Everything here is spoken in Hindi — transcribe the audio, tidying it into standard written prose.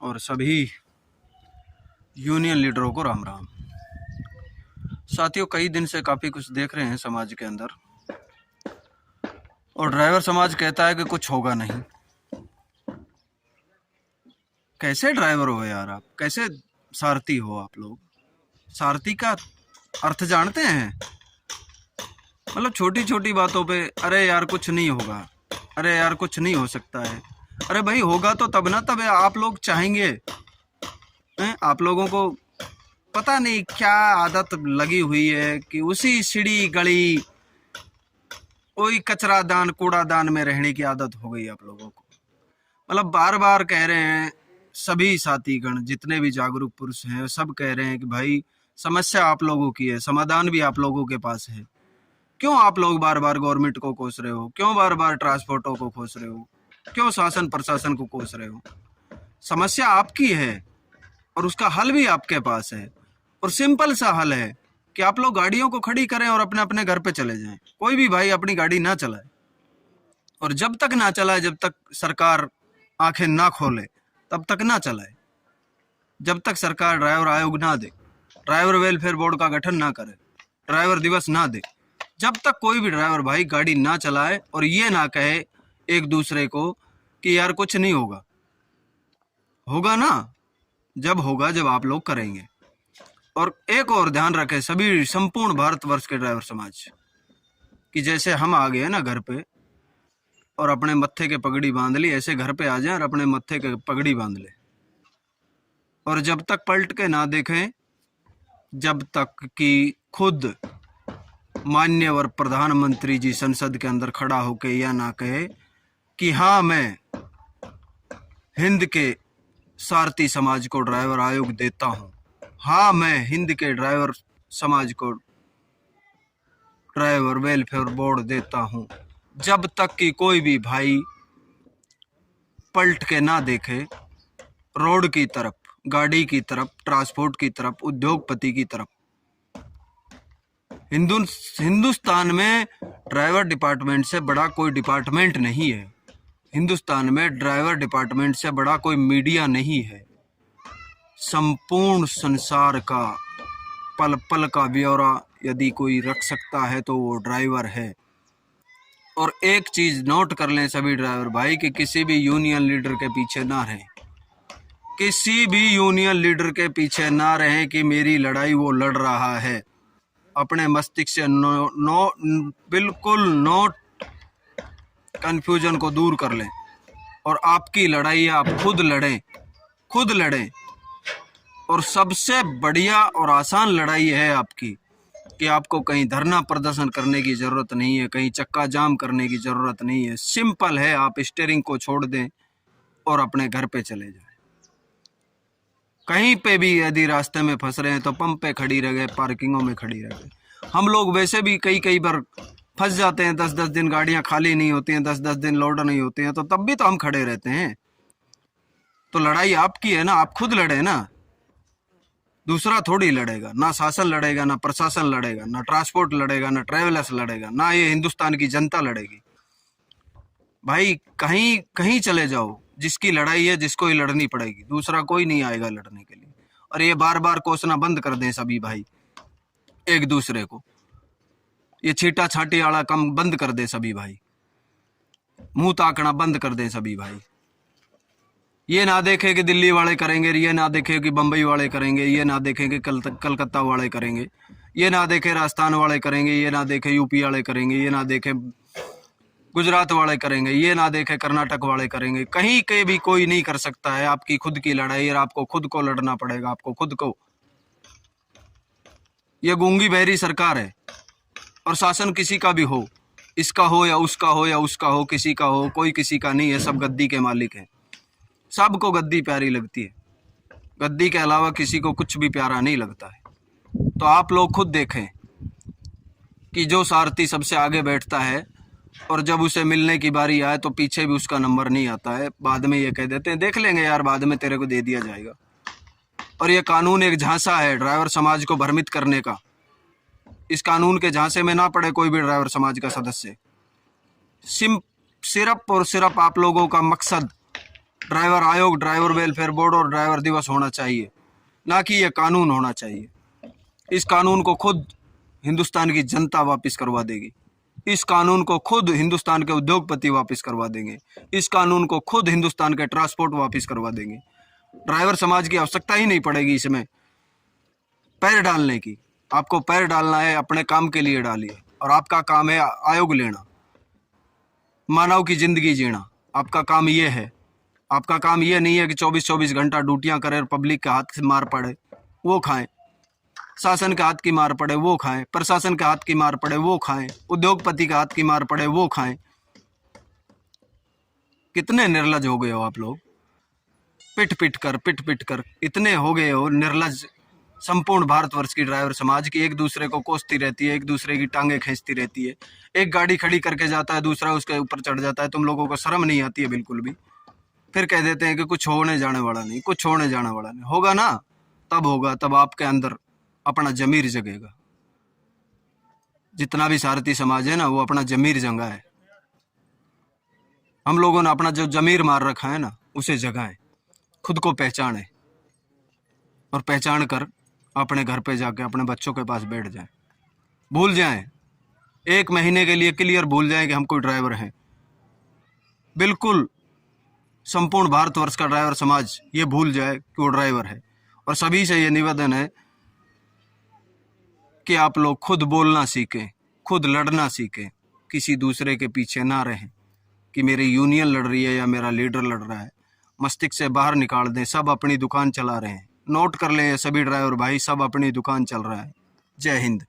और सभी यूनियन लीडरों को राम राम। साथियों, कई दिन से काफ़ी कुछ देख रहे हैं समाज के अंदर, और ड्राइवर समाज कहता है कि कुछ होगा नहीं। कैसे ड्राइवर हो यार आप? कैसे सारथी हो आप लोग? सारथी का अर्थ जानते हैं? मतलब छोटी छोटी बातों पे अरे यार कुछ नहीं होगा, अरे यार कुछ नहीं हो सकता है। अरे भाई होगा तो तब ना, तब आप लोग चाहेंगे हैं? आप लोगों को पता नहीं क्या आदत लगी हुई है कि उसी सीढ़ी गली, वही कचरा दान कूड़ा दान में रहने की आदत हो गई आप लोगों को। मतलब बार बार कह रहे हैं सभी साथीगण, जितने भी जागरूक पुरुष हैं, सब कह रहे हैं कि भाई समस्या आप लोगों की है, समाधान भी आप लोगों के पास है। क्यों आप लोग बार बार गवर्नमेंट को कोस रहे हो? क्यों बार बार ट्रांसपोर्टों को कोस रहे हो? क्यों शासन प्रशासन को कोस रहे हो? समस्या आपकी है और उसका हल भी आपके पास है, और सिंपल सा हल है कि आप लोग गाड़ियों को खड़ी करें और अपने अपने घर पे चले जाएं। कोई भी भाई अपनी गाड़ी ना चलाए, और जब तक ना चलाए, जब तक सरकार आंखें ना खोले तब तक ना चलाए। जब तक सरकार ड्राइवर आयोग ना दे, ड्राइवर वेलफेयर बोर्ड का गठन ना करे, ड्राइवर दिवस ना दे, जब तक कोई भी ड्राइवर भाई गाड़ी ना चलाए और ये ना कहे एक दूसरे को कि यार कुछ नहीं होगा। होगा ना, जब होगा जब आप लोग करेंगे। और एक और ध्यान रखें सभी संपूर्ण भारतवर्ष के ड्राइवर समाज कि जैसे हम आ गए ना घर पे और अपने मत्थे के पगड़ी बांध ली, ऐसे घर पे आ जाए और अपने मत्थे के पगड़ी बांध ले, और जब तक पलट के ना देखें, जब तक कि खुद माननीय प्रधानमंत्री जी संसद के अंदर खड़ा होकर यह ना कहे कि हाँ मैं हिंद के सारथी समाज को ड्राइवर आयोग देता हूं, हाँ मैं हिंद के ड्राइवर समाज को ड्राइवर वेलफेयर बोर्ड देता हूं, जब तक कि कोई भी भाई पलट के ना देखे रोड की तरफ, गाड़ी की तरफ, ट्रांसपोर्ट की तरफ, उद्योगपति की तरफ। हिंदुस्तान में ड्राइवर डिपार्टमेंट से बड़ा कोई डिपार्टमेंट नहीं है। हिंदुस्तान में ड्राइवर डिपार्टमेंट से बड़ा कोई मीडिया नहीं है। संपूर्ण संसार का पल पल का ब्यौरा यदि कोई रख सकता है तो वो ड्राइवर है। और एक चीज नोट कर लें सभी ड्राइवर भाई कि किसी भी यूनियन लीडर के पीछे ना रहें, किसी भी यूनियन लीडर के पीछे ना रहें कि मेरी लड़ाई वो लड़ रहा है। अपने मस्तिष्क से बिल्कुल नोट कंफ्यूजन को दूर कर लें, और आपकी लड़ाई आप खुद लड़ें, खुद लड़ें। और सबसे बढ़िया और आसान लड़ाई है आपकी कि आपको कहीं धरना प्रदर्शन करने की जरूरत नहीं है, कहीं चक्का जाम करने की जरूरत नहीं है। सिंपल है, आप स्टीयरिंग को छोड़ दें और अपने घर पे चले जाएं। कहीं पे भी यदि रास्ते में फंस रहे हैं तो पंप पे खड़ी रह गए, पार्किंगों में खड़ी रह गए। हम लोग वैसे भी कई बार फंस जाते हैं, 10-10 दिन गाड़ियां खाली नहीं होती हैं, 10-10 दिन लोड नहीं होते हैं, तो तब भी तो हम खड़े रहते हैं। तो लड़ाई आपकी है ना, आप खुद लड़े ना, दूसरा थोड़ी लड़ेगा। ना शासन लड़ेगा, ना प्रशासन लड़ेगा, ना ट्रांसपोर्ट लड़ेगा, ना ट्रेवलर्स लड़ेगा, ना ये हिंदुस्तान की जनता लड़ेगी। भाई कहीं कहीं चले जाओ, जिसकी लड़ाई है जिसको ही लड़नी पड़ेगी, दूसरा कोई नहीं आएगा लड़ने के लिए। और ये बार बार कोसना बंद कर दें सभी भाई एक दूसरे को, ये छीटा छाटी वाला कम बंद कर दे सभी भाई, मुंह ताकना बंद कर दे सभी भाई। ये ना देखे कि दिल्ली वाले करेंगे, ये ना देखे कि बंबई वाले करेंगे, ये ना देखे कि कलकत्ता वाले करेंगे, ये ना देखे राजस्थान वाले करेंगे, ये ना देखे यूपी वाले करेंगे, ये ना देखे गुजरात वाले करेंगे, ये ना देखे कर्नाटक वाले करेंगे। कहीं के भी कोई नहीं कर सकता है आपकी खुद की लड़ाई, और आपको खुद को लड़ना पड़ेगा, आपको खुद को। ये गूंगी बहरी सरकार है, और शासन किसी का भी हो, इसका हो या उसका हो या उसका हो, किसी का हो, कोई किसी का नहीं है, सब गद्दी के मालिक हैं। सबको गद्दी प्यारी लगती है, गद्दी के अलावा किसी को कुछ भी प्यारा नहीं लगता है। तो आप लोग खुद देखें कि जो सारथी सबसे आगे बैठता है और जब उसे मिलने की बारी आए तो पीछे भी उसका नंबर नहीं आता है, बाद में ये कह देते हैं देख लेंगे यार, बाद में तेरे को दे दिया जाएगा। और ये कानून एक झांसा है ड्राइवर समाज को भ्रमित करने का। इस कानून के झांसे में ना पड़े कोई भी ड्राइवर समाज का सदस्य। सिर्फ और सिर्फ आप लोगों का मकसद ड्राइवर आयोग, ड्राइवर वेलफेयर बोर्ड और ड्राइवर दिवस होना चाहिए, ना कि ये कानून होना चाहिए। इस कानून को खुद हिंदुस्तान की जनता वापस करवा देगी। इस कानून को खुद हिंदुस्तान के उद्योगपति वापस करवा देंगे। इस कानून को खुद हिंदुस्तान के ट्रांसपोर्ट वापस करवा देंगे। ड्राइवर समाज की आवश्यकता ही नहीं पड़ेगी इसमें पैर डालने की। आपको पैर डालना है, अपने काम के लिए डालिए, और आपका काम है आयोग लेना, मानव की जिंदगी जीना। आपका काम ये है। आपका काम ये नहीं है कि 24-24 घंटा ड्यूटियां करें, पब्लिक के हाथ से मार पड़े वो खाएं, शासन के हाथ की मार पड़े वो खाएं, प्रशासन के हाथ की मार पड़े वो खाएं, उद्योगपति के हाथ की मार पड़े वो खाएं। कितने निर्लज हो गए हो आप लोग, पिट पिट कर इतने हो गए हो निर्लज। संपूर्ण भारतवर्ष की ड्राइवर समाज की एक दूसरे को कोसती रहती है, एक दूसरे की टांगे खींचती रहती है। एक गाड़ी खड़ी करके जाता है, दूसरा उसके ऊपर चढ़ जाता है। तुम लोगों को शर्म नहीं आती है बिल्कुल भी। फिर कह देते हैं कि कुछ होने जाने वाला नहीं, कुछ होने जाने वाला नहीं। होगा ना, तब होगा, तब आपके अंदर अपना जमीर जगेगा। जितना भी सारथी समाज है ना, वो अपना जमीर जंगा है। हम लोगों ने अपना जो जमीर मार रखा है ना, उसे जगाएं, खुद को पहचाने, और पहचान कर अपने घर पे जाके अपने बच्चों के पास बैठ जाएं। भूल जाएं, 1 महीने के लिए क्लियर भूल जाएं कि हम कोई ड्राइवर हैं। बिल्कुल संपूर्ण भारतवर्ष का ड्राइवर समाज ये भूल जाए कि वो ड्राइवर है। और सभी से ये निवेदन है कि आप लोग खुद बोलना सीखें, खुद लड़ना सीखें, किसी दूसरे के पीछे ना रहें कि मेरी यूनियन लड़ रही है या मेरा लीडर लड़ रहा है। मस्तिष्क से बाहर निकाल दें। सब अपनी दुकान चला रहे हैं। नोट कर लें ये सभी ड्राइवर भाई, सब अपनी दुकान चल रहा है। जय हिंद।